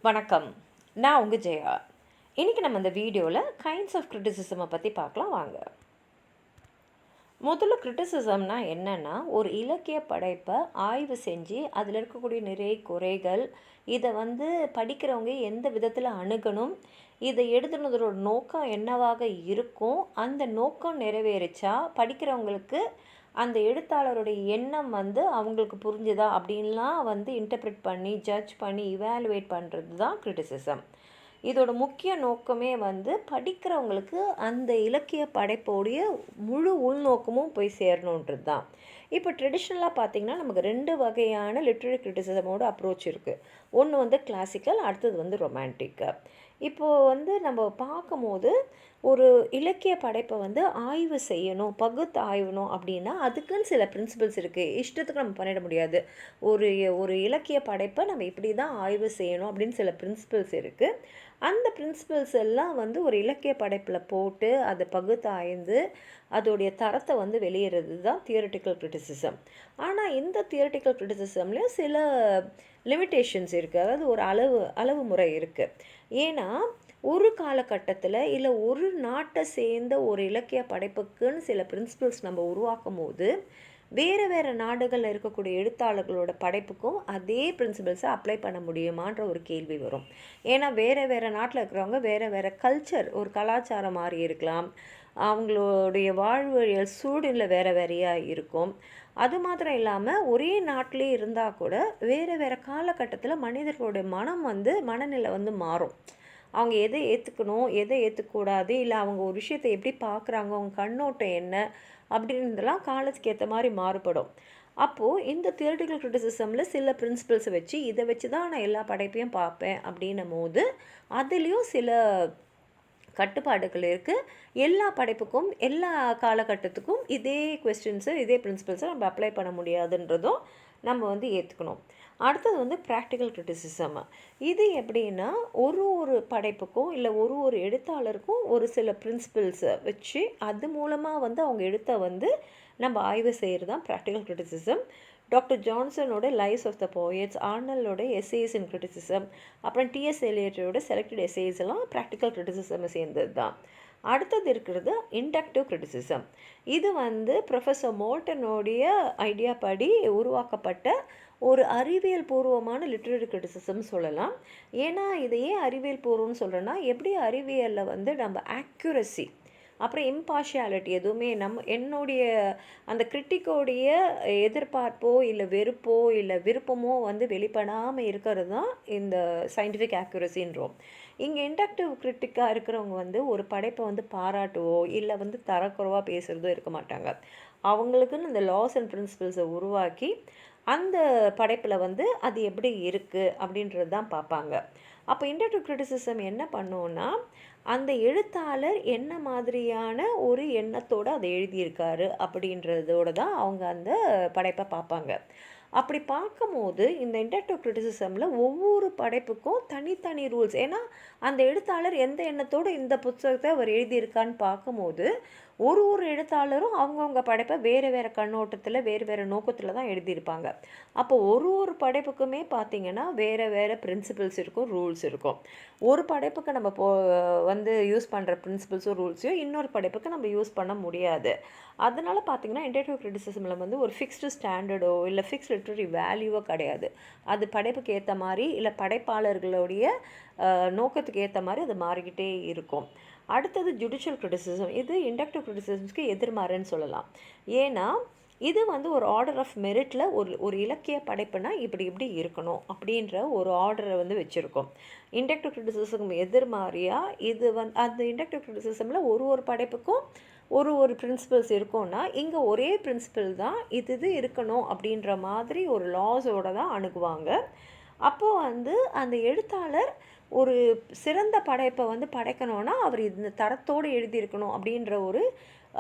வணக்கம். நான் உங்கள் ஜெயா. இன்றைக்கி நம்ம இந்த வீடியோவில் கைண்ட்ஸ் ஆஃப் கிரிட்டிசிசமை பற்றி பார்க்கலாம் வாங்க. முதல்ல கிரிட்டிசிசம்னா என்னென்னா, ஒரு இலக்கிய படைப்பை ஆய்வு செஞ்சு அதில் இருக்கக்கூடிய நிறை குறைகள், இதை படிக்கிறவங்க எந்த விதத்தில் அணுகணும், இதை எழுதுனதோட நோக்கம் என்னவாக இருக்கும், அந்த நோக்கம் நிறைவேறிச்சா படிக்கிறவங்களுக்கு அந்த எழுத்தாளருடைய எண்ணம் அவங்களுக்கு புரிஞ்சுதா அப்படின்லாம் இன்டர்பிரட் பண்ணி ஜட்ஜ் பண்ணி இவாலுவேட் பண்ணுறது தான் கிரிட்டிசிசம். இதோட முக்கிய நோக்கமே படிக்கிறவங்களுக்கு அந்த இலக்கிய படைப்போடைய முழு உள்நோக்கமும் போய் சேரணுன்றது தான். இப்போ ட்ரெடிஷ்னலாக பார்த்திங்கன்னா நமக்கு 2 வகையான லிட்ரரி கிரிட்டிசிசமோட அப்ரோச் இருக்குது. ஒன்று கிளாசிக்கல், அடுத்தது ரொமான்டிக்கு. இப்போது நம்ம பார்க்கும்போது ஒரு இலக்கிய படைப்பை ஆய்வு செய்யணும், பகுத்து ஆய்வணும் அப்படின்னா அதுக்குன்னு சில பிரின்சிபல்ஸ் இருக்குது. இஷ்டத்துக்கு நம்ம பண்ணிட முடியாது. ஒரு ஒரு இலக்கிய படைப்பை நம்ம இப்படி தான் ஆய்வு செய்யணும் அப்படின்னு சில பிரின்சிபல்ஸ் இருக்குது. அந்த பிரின்சிபல்ஸ் எல்லாம் ஒரு இலக்கிய படைப்பில் போட்டு அதை பகுத்து ஆய்ந்து அதோடைய தரத்தை வெளியிடுறது தான் தியரிட்டிக்கல் கிரிட்டிசிசம். ஆனால் இந்த தியரிட்டிக்கல் கிரிட்டிசிசம்லேயும் சில லிமிட்டேஷன்ஸ் இருக்குது. அதாவது ஒரு அளவு முறை இருக்குது. ஏன்னா ஒரு காலகட்டத்தில் இல்லை ஒரு நாட்டை சேர்ந்த ஒரு இலக்கிய படைப்புக்குன்னு சில பிரின்சிபல்ஸ் நம்ம உருவாக்கும் போது வேறு நாடுகளில் இருக்கக்கூடிய எழுத்தாளர்களோட படைப்புக்கும் அதே பிரின்சிபல்ஸை அப்ளை பண்ண முடியுமான்ற ஒரு கேள்வி வரும். ஏன்னா வேறு நாட்டில் இருக்கிறவங்க வேறு கல்ச்சர், ஒரு கலாச்சாரம் மாறி இருக்கலாம், அவங்களுடைய வாழ்வியல் சூழ்நிலை வேறையாக இருக்கும். அது மாத்திரம் இல்லாமல் ஒரே நாட்டிலே இருந்தால் கூட வேறு காலகட்டத்தில் மனிதர்களுடைய மனநிலை மாறும். அவங்க எதை ஏற்றுக்கணும், எதை ஏற்றுக்கூடாது, இல்லை அவங்க ஒரு விஷயத்தை எப்படி பார்க்குறாங்க, அவங்க கண்ணோட்டம் என்ன அப்படின்றதெல்லாம் காலத்துக்கு ஏற்ற மாதிரி மாறுபடும். அப்போது இந்த தியரிட்டிக்கல் கிரிட்டிசிசமில் சில பிரின்சிபல்ஸை வச்சு இதை வச்சு தான் நான் எல்லா படைப்பையும் பார்ப்பேன் அப்படின்னும் போது அதுலேயும் சில கட்டுப்பாடுகள் இருக்குது. எல்லா படைப்புக்கும் எல்லா காலகட்டத்துக்கும் இதே கொஸ்டின்ஸு இதே பிரின்சிபல்ஸை நம்ம அப்ளை பண்ண முடியாதுன்றதும் நம்ம ஏற்றுக்கணும். அடுத்தது ப்ராக்டிக்கல் கிரிட்டிசிசம். இது எப்படின்னா ஒரு படைப்புக்கும் இல்லை ஒரு எழுத்தாளருக்கும் ஒரு சில பிரின்சிபல்ஸை வச்சு அது மூலமாக அவங்க எழுத்தை நம்ம ஆய்வு செய்கிறது தான் ப்ராக்டிக்கல் கிரிட்டிசிசம். டாக்டர் ஜான்சனோட லைவ்ஸ் ஆஃப் த போயட்ஸ், ஆர்னலோட எஸ்ஏஸ் இன் கிரிட்டிசிசம், அப்புறம் டிஎஸ் எலியட்டோட செலக்டட் எஸ்ஏஸ் எல்லாம் ப்ராக்டிக்கல் கிரிட்டிசிசம் சேர்ந்தது தான். அடுத்தது இருக்கிறது இண்டக்டிவ் கிரிட்டிசிசம். இது ப்ரொஃபஸர் மோல்டனுடைய ஐடியா படி உருவாக்கப்பட்ட ஒரு அறிவியல் பூர்வமான லிட்ரரி கிரிட்டிசிசம் சொல்லலாம். ஏன்னா இதை ஏன் அறிவியல் பூர்வம்னு சொல்கிறேன்னா, எப்படி அறிவியலில் நம்ம ஆக்யூரசி அப்புறம் இம்பார்ஷியாலிட்டி எதுவுமே என்னுடைய அந்த கிரிட்டிக்கோடைய எதிர்பார்ப்போ இல்லை வெறுப்போ இல்லை விருப்பமோ வெளிப்படாமல் இருக்கிறது தான் இந்த சயின்டிஃபிக் ஆக்யூரசின்றோம். இங்கே இண்டக்டிவ் கிரிட்டிக்காக இருக்கிறவங்க ஒரு படைப்பை பாராட்டுவோ இல்லை தரக்குறைவாக பேசுகிறதோ இருக்க மாட்டாங்க. அவங்களுக்குன்னு இந்த லாஸ் அண்ட் பிரின்சிபல்ஸை உருவாக்கி அந்த படைப்பில் அது எப்படி இருக்குது அப்படின்றது தான் பார்ப்பாங்க. அப்போ இண்டக்டிவ் கிரிட்டிசிசம் என்ன பண்ணுவோன்னா, அந்த எழுத்தாளர் என்ன மாதிரியான ஒரு எண்ணத்தோடு அதை எழுதியிருக்காரு அப்படின்றதோடு தான் அவங்க அந்த படைப்பை பார்ப்பாங்க. அப்படி பார்க்கும்போது இந்த இண்டக்டிவ் கிரிட்டிசிசமில் ஒவ்வொரு படைப்புக்கும் தனித்தனி ரூல்ஸ். ஏன்னா அந்த எழுத்தாளர் எந்த எண்ணத்தோடு இந்த புத்தகத்தை அவர் எழுதியிருக்கான்னு பார்க்கும்போது ஒரு எழுத்தாளரும் அவங்கவுங்க படைப்பை வேறு கண்ணோட்டத்தில் வேறு நோக்கத்தில் தான் எழுதியிருப்பாங்க. அப்போ ஒரு படைப்புக்குமே பார்த்திங்கன்னா வேறு பிரின்சிபல்ஸ் இருக்கும், ரூல்ஸ் இருக்கும். ஒரு படைப்புக்கு நம்ம யூஸ் பண்ணுற பிரின்சிபல்ஸோ ரூல்ஸையும் இன்னொரு படைப்புக்கு நம்ம யூஸ் பண்ண முடியாது. அதனால் பார்த்திங்கன்னா இண்டக்டிவ் கிரிட்டிசிசமில் ஒரு ஃபிக்ஸ்டு ஸ்டாண்டர்டோ இல்லை ஃபிக்ஸ்ட் லிட்ரரி வேல்யூவோ கிடையாது. அது படைப்புக்கு ஏற்ற மாதிரி இல்லை படைப்பாளர்களுடைய நோக்கத்துக்கு ஏற்ற மாதிரி அது மாறிக்கிட்டே இருக்கும். அடுத்தது ஜுடிஷியல் கிரிட்டிசிசம். இது இண்டக்டிவ் கிரிட்டிசிசம்ஸ்க்கு எதிர்மாறுன்னு சொல்லலாம். ஏன்னா இது ஒரு ஆர்டர் ஆஃப் மெரிட்டில் ஒரு இலக்கிய படைப்புனா இப்படி இருக்கணும் அப்படின்ற ஒரு ஆர்டரை வச்சுருக்கோம். இண்டக்டிவ் கிரிட்டிசிசம் எதிர்மாறியாக இது அந்த இண்டக்டிவ் கிரிட்டிசிசமில் ஒரு படைப்புக்கும் ஒரு பிரின்சிபல்ஸ் இருக்கும்னா இங்கே ஒரே பிரின்சிபல் தான் இது இருக்கணும் அப்படின்ற மாதிரி ஒரு லாஸோடு தான் அணுகுவாங்க. அப்போது அந்த எழுத்தாளர் ஒரு சிறந்த படைப்பை படைக்கணும்னா அவர் இந்த தரத்தோடு எழுதியிருக்கணும் அப்படின்ற ஒரு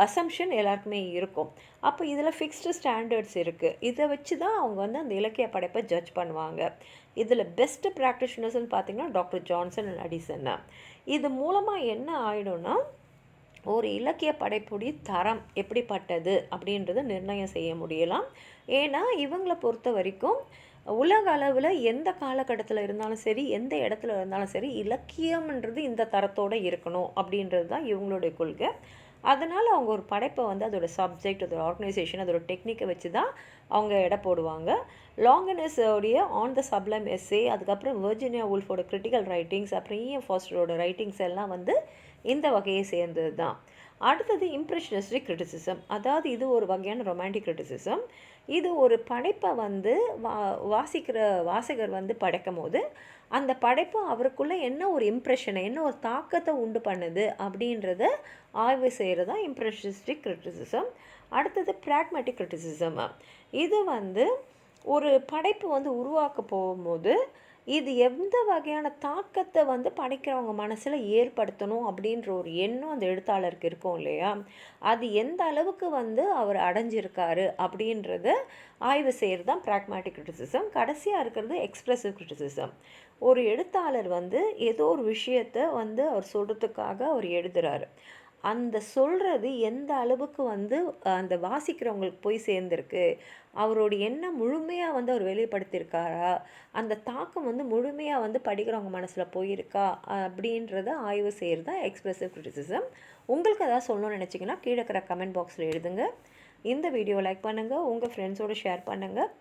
அசம்ஷன் எல்லாருக்குமே இருக்கும். அப்போ இதில் ஃபிக்ஸ்டு ஸ்டாண்டர்ட்ஸ் இருக்குது. இதை வச்சு தான் அவங்க அந்த இலக்கிய படைப்பை ஜட்ஜ் பண்ணுவாங்க. இதில் பெஸ்ட்டு ப்ராக்டிஷனர்ஸ்ன்னு பார்த்திங்கன்னா டாக்டர் ஜான்சன் அண்ட் அடிசன். இது மூலமாக என்ன ஆகிடும்னா, ஒரு இலக்கிய படைப்புடைய தரம் எப்படிப்பட்டது அப்படின்றத நிர்ணயம் செய்ய முடியலாம். ஏன்னா இவங்களை பொறுத்த வரைக்கும் உலக அளவில் எந்த காலகட்டத்தில் இருந்தாலும் சரி, எந்த இடத்துல இருந்தாலும் சரி, இலக்கியம்ன்றது இந்த தரத்தோடு இருக்கணும் அப்படின்றது தான் இவங்களுடைய கொள்கை. அதனால் அவங்க ஒரு படைப்பை வந்து அதோட சப்ஜெக்ட், அதோட ஆர்கனைசேஷன், அதோட டெக்னிக்கை வச்சு தான் அவங்க எடை போடுவாங்க. லாங்கனஸ் உடைய ஆன் த சப்ளைம் எஸ்ஸே, அதுக்கப்புறம் வெர்ஜினியா வுல்ஃபோட கிரிட்டிக்கல் ரைட்டிங்ஸ், அப்புறம் இஎம் ஃபாஸ்டரோட ரைட்டிங்ஸ் எல்லாம் வந்து இந்த வகையை சேர்ந்தது தான். அடுத்தது இம்ப்ரெஷனிஸ்டிக் கிரிட்டிசிசம். அதாவது இது ஒரு வகையான ரொமான்டிக் கிரிட்டிசிசம். இது ஒரு படைப்பை வந்து வாசிக்கிற வாசகர் வந்து படைக்கும் போது அந்த படைப்பு அவருக்குள்ளே என்ன ஒரு இம்ப்ரெஷனை, என்ன ஒரு தாக்கத்தை உண்டு பண்ணுது அப்படின்றத ஆய்வு செய்கிறது தான் இம்ப்ரெஷனிஸ்டிக் கிரிட்டிசிசம். அடுத்தது ப்ராக்மேட்டிக் கிரிட்டிசிசம். இது வந்து ஒரு படைப்பு வந்து உருவாக்க போகும்போது இது எந்த வகையான தாக்கத்தை வந்து படைக்கிறவங்க மனசில் ஏற்படுத்தணும் அப்படின்ற ஒரு எண்ணம் அந்த எழுத்தாளருக்கு இருக்கும் இல்லையா, அது எந்த அளவுக்கு வந்து அவர் அடைஞ்சிருக்காரு அப்படின்றத ஆய்வு செய்கிறது தான் ப்ராக்மேட்டிக் கிரிட்டிசிசம். கடைசியாக இருக்கிறது எக்ஸ்ப்ரெசிவ் கிரிட்டிசிசம். ஒரு எழுத்தாளர் வந்து ஏதோ ஒரு விஷயத்தை வந்து அவர் சொல்கிறதுக்காக அவர் எழுதுகிறாரு. அந்த சொல்கிறது எந்த அளவுக்கு வந்து அந்த வாசிக்கிறவங்களுக்கு போய் சேர்ந்துருக்கு, அவருடைய எண்ணம் முழுமையாக வந்து அவர் வெளிப்படுத்தியிருக்காரா, அந்த தாக்கம் வந்து முழுமையாக வந்து படிக்கிறவங்க மனசில் போயிருக்கா அப்படின்றத ஆய்வு செய்கிறது தான் எக்ஸ்ப்ரெசிவ் கிரிட்டிசிசம். உங்களுக்கு எதாவது சொல்லணும்னு நினச்சிங்கன்னா கீழே இருக்கிற கமெண்ட் பாக்ஸில் எழுதுங்க. இந்த வீடியோ லைக் பண்ணுங்கள், உங்கள் ஃப்ரெண்ட்ஸோடு ஷேர் பண்ணுங்கள்.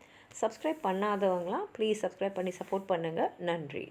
சப்ஸ்கிரைப் பண்ணாதவங்களாம் ப்ளீஸ் சப்ஸ்கிரைப் பண்ணி சப்போர்ட் பண்ணுங்கள். நன்றி.